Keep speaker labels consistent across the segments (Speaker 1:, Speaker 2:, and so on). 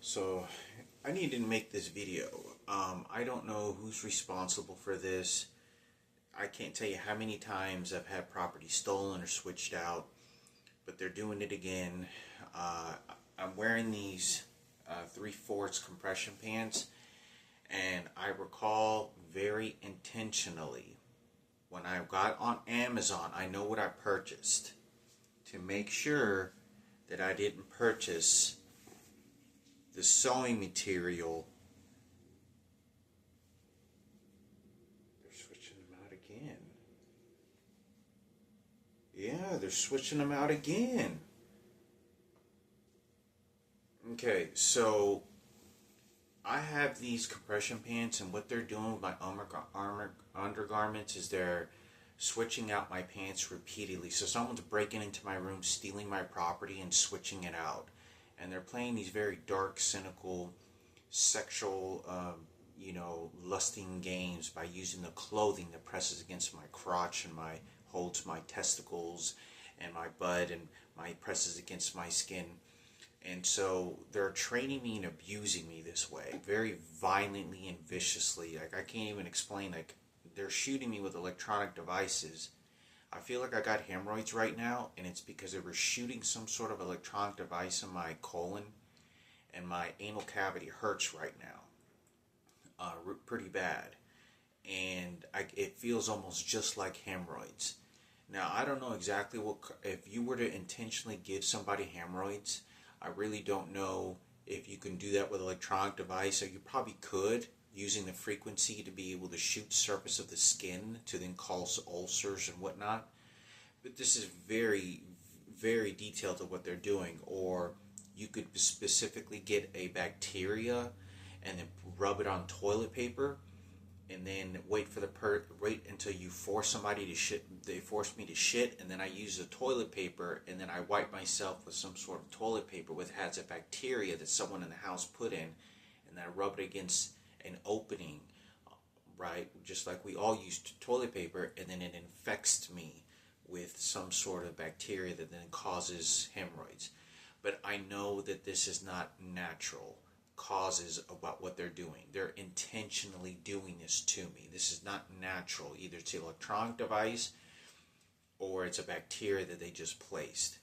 Speaker 1: So I need to make this video. I don't know who's responsible for this. I can't tell you how many times I've had property stolen or switched out, but they're doing it again. I'm wearing these 3/4 compression pants, and I recall very intentionally when I got on Amazon, I know what I purchased to make sure that I didn't purchase the sewing material. They're switching them out again. Yeah, they're switching them out again. Okay, so I have these compression pants, and what they're doing with my undergarments is they're switching out my pants repeatedly. So someone's breaking into my room, stealing my property, and switching it out. And they're playing these very dark, cynical, sexual, lusting games by using the clothing that presses against my crotch and holds my testicles and my butt and presses against my skin. And so they're training me and abusing me this way, very violently and viciously. Like, I can't even explain. Like, they're shooting me with electronic devices. I feel like I got hemorrhoids right now, and it's because they were shooting some sort of electronic device in my colon, and my anal cavity hurts right now, pretty bad. And it feels almost just like hemorrhoids. Now, I don't know exactly if you were to intentionally give somebody hemorrhoids, I really don't know if you can do that with an electronic device. So you probably could, using the frequency to be able to shoot the surface of the skin to then cause ulcers and whatnot. But this is very, very detailed to what they're doing. Or you could specifically get a bacteria and then rub it on toilet paper, and then wait until you force somebody to shit. They force me to shit, and then I use the toilet paper, and then I wipe myself with some sort of toilet paper which has a bacteria that someone in the house put in, and then I rub it against an opening, right? Just like we all use toilet paper, and then it infects me with some sort of bacteria that then causes hemorrhoids. But I know that this is not natural causes about what they're doing. They're intentionally doing this to me. This is not natural. Either it's an electronic device or it's a bacteria that they just placed.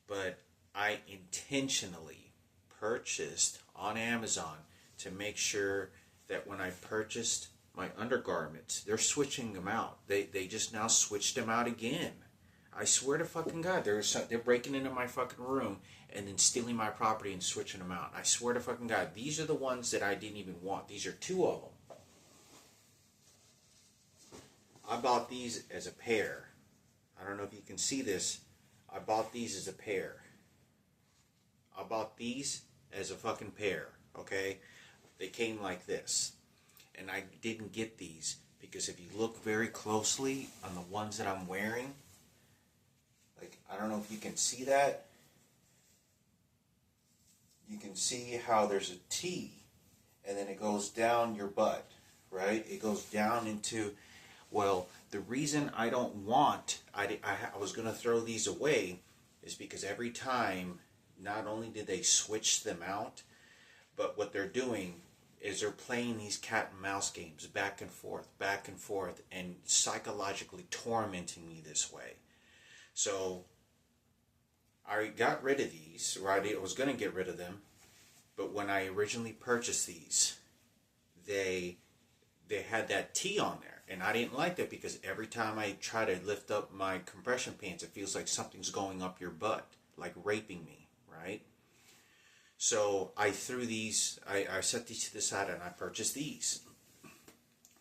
Speaker 1: But I intentionally purchased on Amazon to make sure that when I purchased my undergarments, they're switching them out. They just now switched them out again. I swear to fucking God, they're breaking into my fucking room and then stealing my property and switching them out. I swear to fucking God, these are the ones that I didn't even want. These are two of them. I bought these as a pair. I don't know if you can see this. I bought these as a pair. I bought these as a fucking pair, okay? They came like this. And I didn't get these because if you look very closely on the ones that I'm wearing, like, I don't know if you can see that. You can see how there's a T, and then it goes down your butt, right? It goes down into, well, the reason I don't want, I was going to throw these away is because every time, not only did they switch them out, but what they're doing is they're playing these cat and mouse games back and forth, and psychologically tormenting me this way. So I got rid of these, right? I was going to get rid of them, but when I originally purchased these, they had that T on there, and I didn't like that because every time I try to lift up my compression pants, it feels like something's going up your butt, like raping me, right? So I threw these, I set these to the side, and I purchased these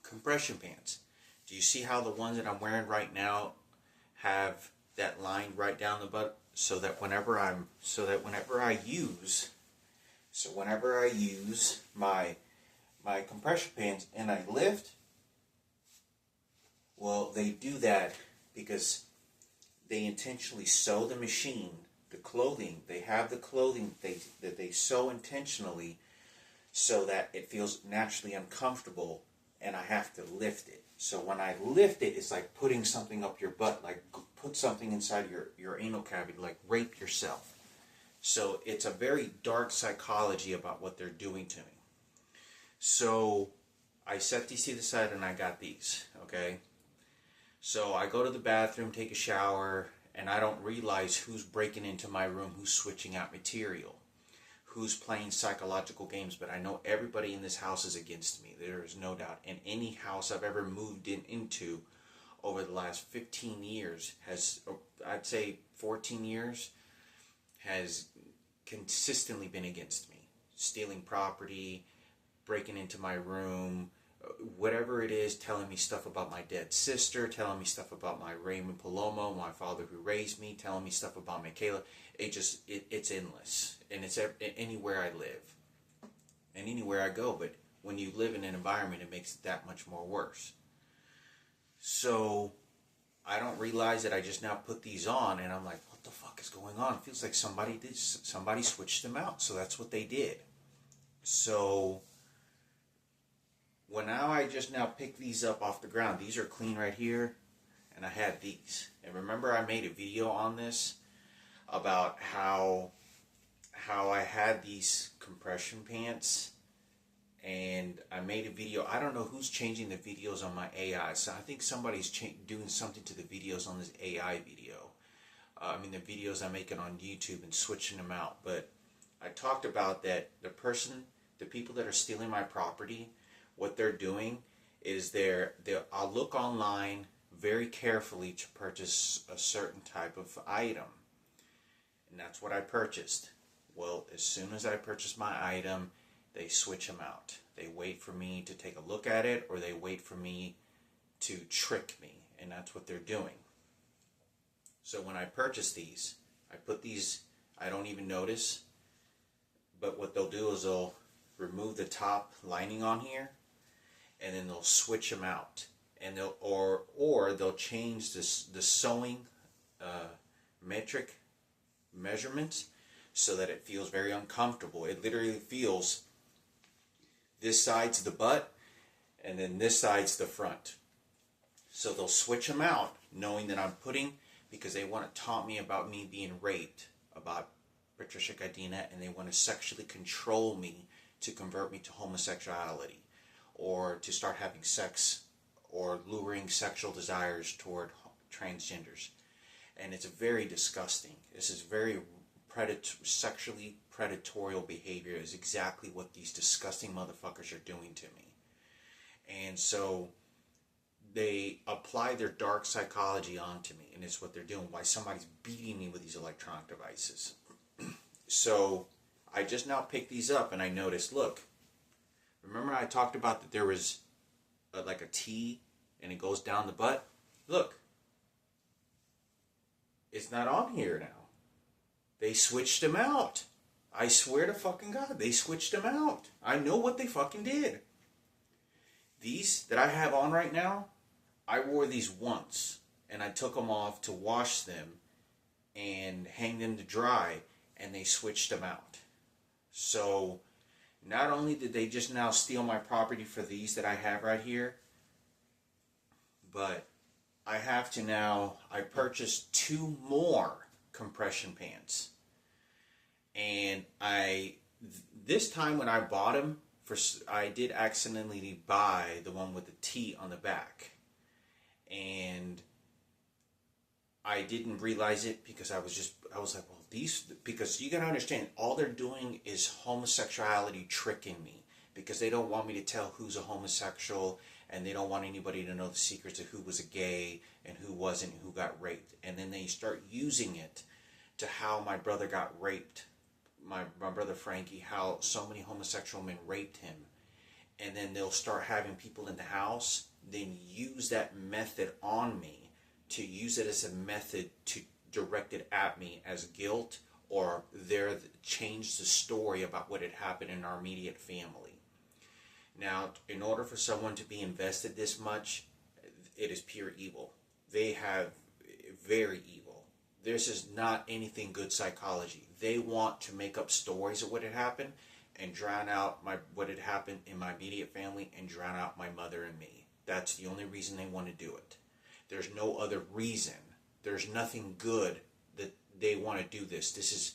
Speaker 1: compression pants. Do you see how the ones that I'm wearing right now have that line right down the butt, so whenever I use my compression pants and I lift, well, they do that because they intentionally sew the machine, the clothing. They have the clothing that they sew intentionally so that it feels naturally uncomfortable, and I have to lift it. So when I lift it, it's like putting something up your butt, like put something inside your anal cavity, like rape yourself. So it's a very dark psychology about what they're doing to me. So I set these to the side and I got these, okay? So I go to the bathroom, take a shower, and I don't realize who's breaking into my room, who's switching out material, who's playing psychological games, but I know everybody in this house is against me. There is no doubt. And any house I've ever moved into over the last 15 years has, I'd say 14 years, has consistently been against me. Stealing property, breaking into my room, whatever it is, telling me stuff about my dead sister, telling me stuff about my Raymond Palomo, my father who raised me, telling me stuff about Michaela. It's endless. And it's anywhere I live. And anywhere I go. But when you live in an environment, it makes it that much more worse. So I don't realize that I just now put these on, and I'm like, what the fuck is going on? It feels like somebody switched them out. So that's what they did. So when now I just now pick these up off the ground, these are clean right here, and I had these. And remember I made a video on this about how I had these compression pants, and I made a video. I don't know who's changing the videos on my AI, so I think somebody's doing something to the videos on this AI video. The videos I'm making on YouTube and switching them out. But I talked about that the people that are stealing my property, what they're doing is I'll look online very carefully to purchase a certain type of item. And that's what I purchased. Well, as soon as I purchase my item, they switch them out. They wait for me to take a look at it, or they wait for me to trick me. And that's what they're doing. So when I purchase these, I put these, I don't even notice. But what they'll do is they'll remove the top lining on here, and then they'll switch them out. And they'll change the sewing measurements so that it feels very uncomfortable. It literally feels this side's the butt and then this side's the front. So they'll switch them out knowing that I'm because they want to taunt me about me being raped, about Patricia Cadena, and they want to sexually control me to convert me to homosexuality, or to start having sex or luring sexual desires toward transgenders. And it's very disgusting. This is very sexually predatorial behavior is exactly what these disgusting motherfuckers are doing to me. And so they apply their dark psychology onto me, and it's what they're doing, why somebody's beating me with these electronic devices. So I just now picked these up and I noticed, look, remember I talked about that there was like a T and it goes down the butt? Look, it's not on here now. They switched them out. I swear to fucking God, they switched them out. I know what they fucking did. These that I have on right now, I wore these once, and I took them off to wash them and hang them to dry, and they switched them out. So not only did they just now steal my property for these that I have right here, but I have to now, I purchased 2 more compression pants. And this time when I bought them, I did accidentally buy the one with the T on the back. And I didn't realize it because I was like, well, because you gotta understand, all they're doing is homosexuality tricking me, because they don't want me to tell who's a homosexual, and they don't want anybody to know the secrets of who was a gay and who wasn't, who got raped. And then they start using it to how my brother got raped, my brother Frankie, how so many homosexual men raped him. And then they'll start having people in the house then use that method on me, to use it as a method to direct it at me as guilt, or change the story about what had happened in our immediate family. Now, in order for someone to be invested this much, it is pure evil. They have very evil. This is not anything good psychology. They want to make up stories of what had happened and drown out what had happened in my immediate family, and drown out my mother and me. That's the only reason they want to do it. There's no other reason. There's nothing good that they want to do this.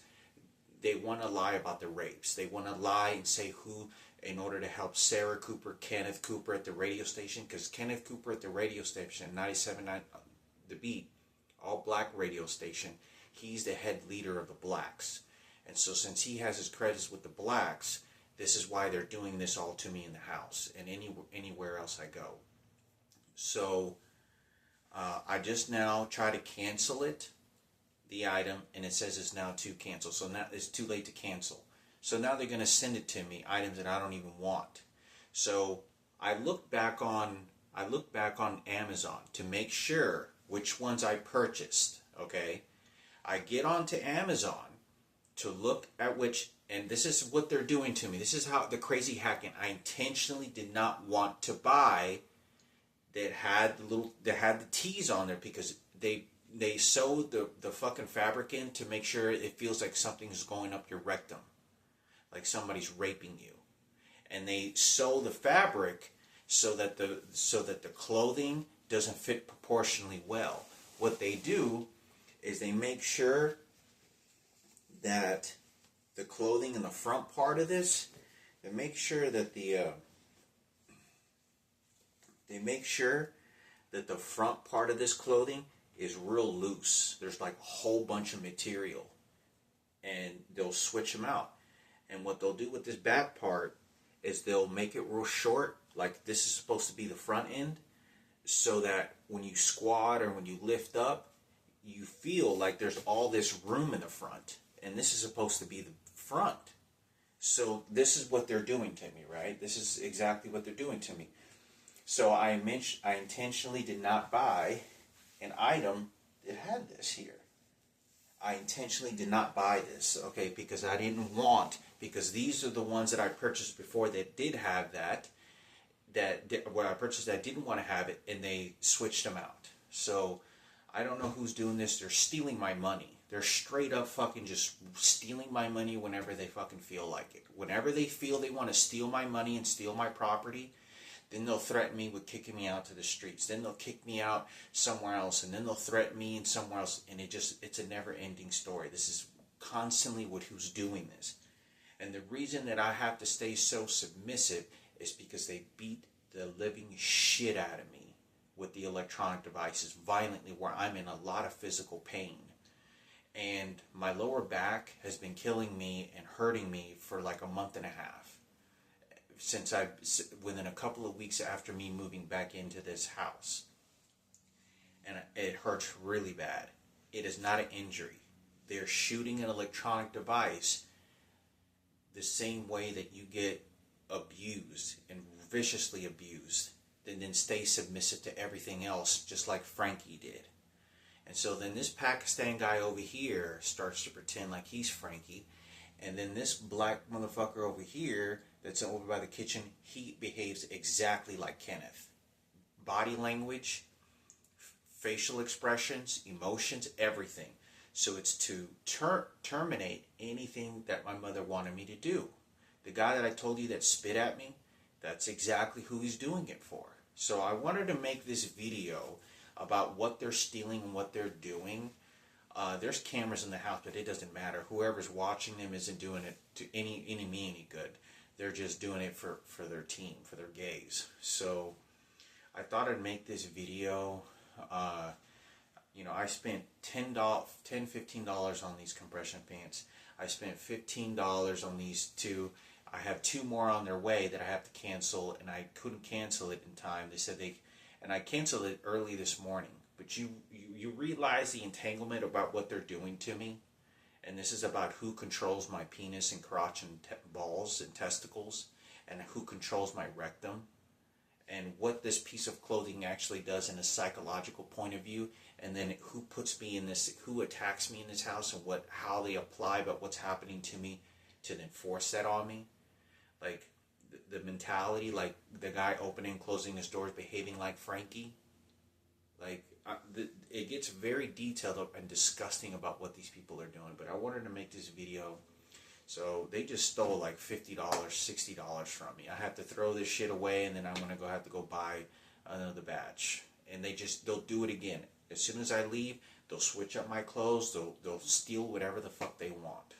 Speaker 1: they want to lie about the rapes. They want to lie and say who, in order to help Sarah Cooper, Kenneth Cooper at the radio station, because Kenneth Cooper at the radio station, 97.9 The Beat, all black radio station, he's the head leader of the blacks. And so since he has his credits with the blacks, this is why they're doing this all to me in the house and anywhere else I go. So I just now try to cancel it, the item, and it says it's now to cancel. So now it's too late to cancel. So now they're going to send it to me, items that I don't even want. So I look back on Amazon to make sure which ones I purchased. Okay, I get onto Amazon to look at which, and this is what they're doing to me. This is how the crazy hacking. I intentionally did not want to buy that had the T's on there, because they sew the fucking fabric in to make sure it feels like something's going up your rectum, like somebody's raping you. And they sew the fabric so that the clothing doesn't fit proportionally well. What they do is they make sure that the clothing in the front part of this, they make sure that the front part of this clothing is real loose. There's like a whole bunch of material, and they'll switch them out. And what they'll do with this back part is they'll make it real short, like this is supposed to be the front end, so that when you squat or when you lift up, you feel like there's all this room in the front. And this is supposed to be the front. So this is what they're doing to me, right? This is exactly what they're doing to me. So I intentionally did not buy an item that had this here. I intentionally did not buy this, okay, because I didn't want, because these are the ones that I purchased before that did have what I purchased that didn't want to have it, and they switched them out. So I don't know who's doing this. They're stealing my money. They're straight up fucking just stealing my money whenever they fucking feel like it. Whenever they feel they want to steal my money and steal my property, then they'll threaten me with kicking me out to the streets. Then they'll kick me out somewhere else, and then they'll threaten me and somewhere else. And it's a never-ending story. This is constantly who's doing this. And the reason that I have to stay so submissive is because they beat the living shit out of me with the electronic devices violently, where I'm in a lot of physical pain. And my lower back has been killing me and hurting me for like a month and a half. Within a couple of weeks after me moving back into this house. And it hurts really bad. It is not an injury. They're shooting an electronic device the same way that you get abused and viciously abused, and then stay submissive to everything else, just like Frankie did. And so then this Pakistan guy over here starts to pretend like he's Frankie, and then this black motherfucker over here that's over by the kitchen, he behaves exactly like Kenneth. Body language, facial expressions, emotions, everything. So it's to terminate anything that my mother wanted me to do. The guy that I told you that spit at me, that's exactly who he's doing it for. So I wanted to make this video about what they're stealing and what they're doing. There's cameras in the house, but it doesn't matter. Whoever's watching them isn't doing it to any good. They're just doing it for their team, for their gays. So I thought I'd make this video. I spent $15 on these compression pants. I spent $15 on these two. I have two more on their way that I have to cancel, and I couldn't cancel it in time. They said and I canceled it early this morning. But you realize the entanglement about what they're doing to me? And this is about who controls my penis and crotch and balls and testicles, and who controls my rectum, and what this piece of clothing actually does in a psychological point of view, and then who puts me in this, who attacks me in this house, and how they apply about what's happening to me to then force that on me. Like the mentality, like the guy opening and closing his doors, behaving like Frankie. Like it gets very detailed and disgusting about what these people are doing. But I wanted to make this video. So they just stole like $50, $60 from me. I have to throw this shit away, and then I'm going to have to go buy another batch. And they'll do it again. As soon as I leave, they'll switch up my clothes. They'll steal whatever the fuck they want.